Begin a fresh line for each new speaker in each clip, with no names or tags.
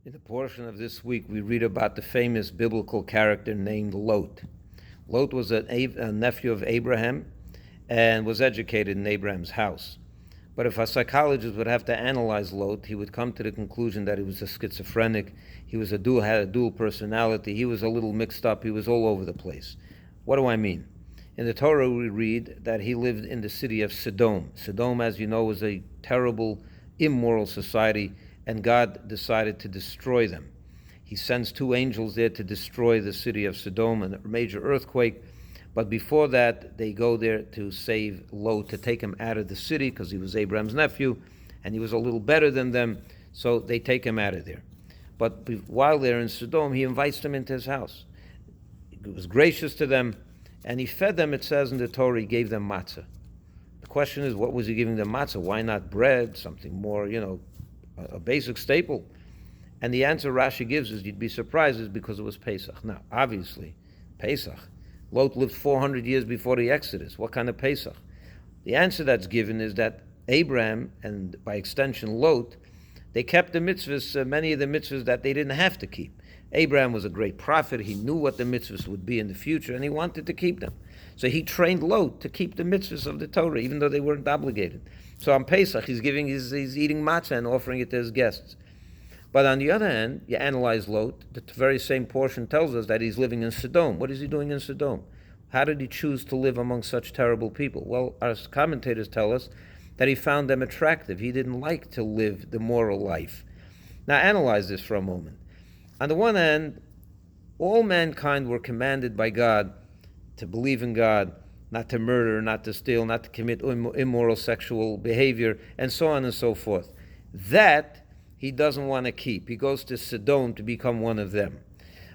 In the portion of this week, we read about the famous biblical character named Lot. Lot was a nephew of Abraham and was educated in Abraham's house. But if a psychologist would have to analyze Lot, he would come to the conclusion that he was a schizophrenic, had a dual personality, he was a little mixed up, he was all over the place. What do I mean? In the Torah we read that he lived in the city of Sodom. Sodom, as you know, was a terrible, immoral society, and God decided to destroy them. He sends 2 angels there to destroy the city of Sodom in a major earthquake. But before that, they go there to save Lot, to take him out of the city, because he was Abraham's nephew, and he was a little better than them, so they take him out of there. But while they're in Sodom, he invites them into his house. He was gracious to them, and he fed them, it says in the Torah, he gave them matzah. The question is, what was he giving them matzah? Why not bread, something more, a basic staple? And the answer Rashi gives is, you'd be surprised, is because it was Pesach. Now, obviously, Pesach. Lot lived 400 years before the Exodus. What kind of Pesach? The answer that's given is that Abraham, and by extension Lot, they kept the mitzvahs, many of the mitzvahs that they didn't have to keep. Abraham was a great prophet. He knew what the mitzvahs would be in the future, and he wanted to keep them. So he trained Lot to keep the mitzvahs of the Torah, even though they weren't obligated. So on Pesach, he's eating matzah and offering it to his guests. But on the other hand, you analyze Lot, the very same portion tells us that he's living in Sodom. What is he doing in Sodom? How did he choose to live among such terrible people? Well, our commentators tell us that he found them attractive. He didn't like to live the moral life. Now analyze this for a moment. On the one hand, all mankind were commanded by God to believe in God, not to murder, not to steal, not to commit immoral sexual behavior, and so on and so forth. That he doesn't want to keep. He goes to Sodom to become one of them.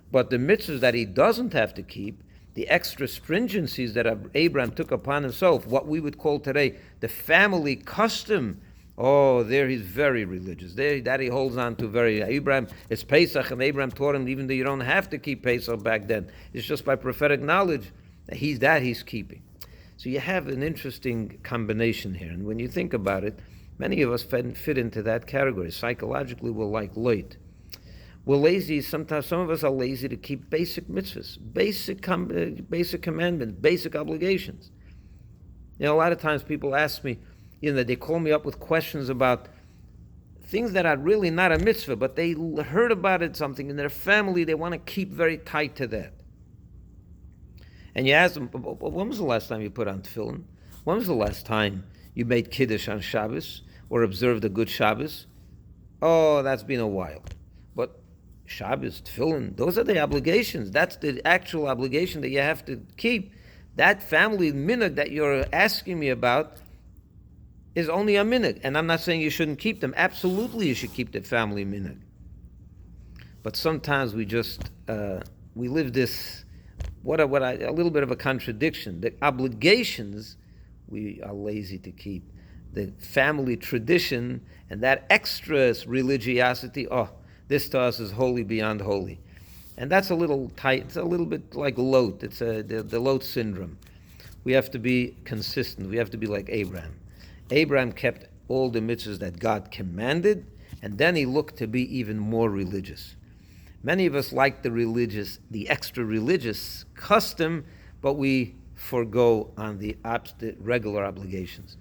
But the mitzvahs that he doesn't have to keep, the extra stringencies that Abraham took upon himself, what we would call today the family custom, there he's very religious. That he holds on to very. Abraham, it's Pesach, and Abraham taught him even though you don't have to keep Pesach back then. It's just by prophetic knowledge that he's keeping. So you have an interesting combination here. And when you think about it, many of us fit into that category. Psychologically, we're like Lot. We're lazy. Sometimes some of us are lazy to keep basic mitzvahs, basic commandments, basic obligations. A lot of times people ask me, they call me up with questions about things that are really not a mitzvah, but they heard about it, something in their family, they want to keep very tight to that. And you ask them, when was the last time you put on tefillin? When was the last time you made kiddush on Shabbos or observed a good Shabbos? That's been a while. But Shabbos, tefillin, those are the obligations. That's the actual obligation that you have to keep. That family minhag that you're asking me about is only a minhag. And I'm not saying you shouldn't keep them. Absolutely you should keep the family minhag. But sometimes we just, we live this, a little bit of a contradiction. The obligations we are lazy to keep. The family tradition and that extra religiosity, this to us is holy beyond holy. And that's a little tight. It's a little bit like Lot. It's the Lot syndrome. We have to be consistent. We have to be like Abraham. Abraham kept all the mitzvahs that God commanded, and then he looked to be even more religious. Many of us like the extra religious custom, but we forego on the regular obligations.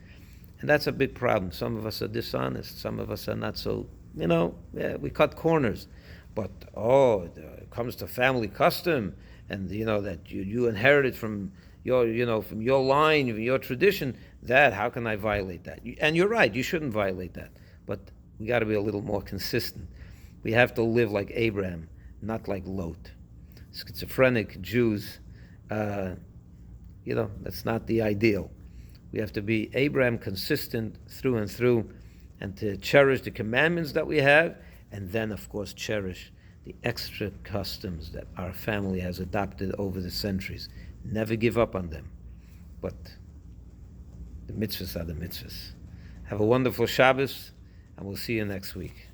And that's a big problem. Some of us are dishonest. Some of us are not so, we cut corners. But, it comes to family custom, and, that you inherited from from your line, your tradition, how can I violate that? And you're right, you shouldn't violate that. But we got to be a little more consistent. We have to live like Abraham, not like Lot. Schizophrenic Jews, that's not the ideal. We have to be Abraham consistent through and through, and to cherish the commandments that we have, and then, of course, cherish the extra customs that our family has adopted over the centuries. Never give up on them. But the mitzvahs are the mitzvahs. Have a wonderful Shabbos, and we'll see you next week.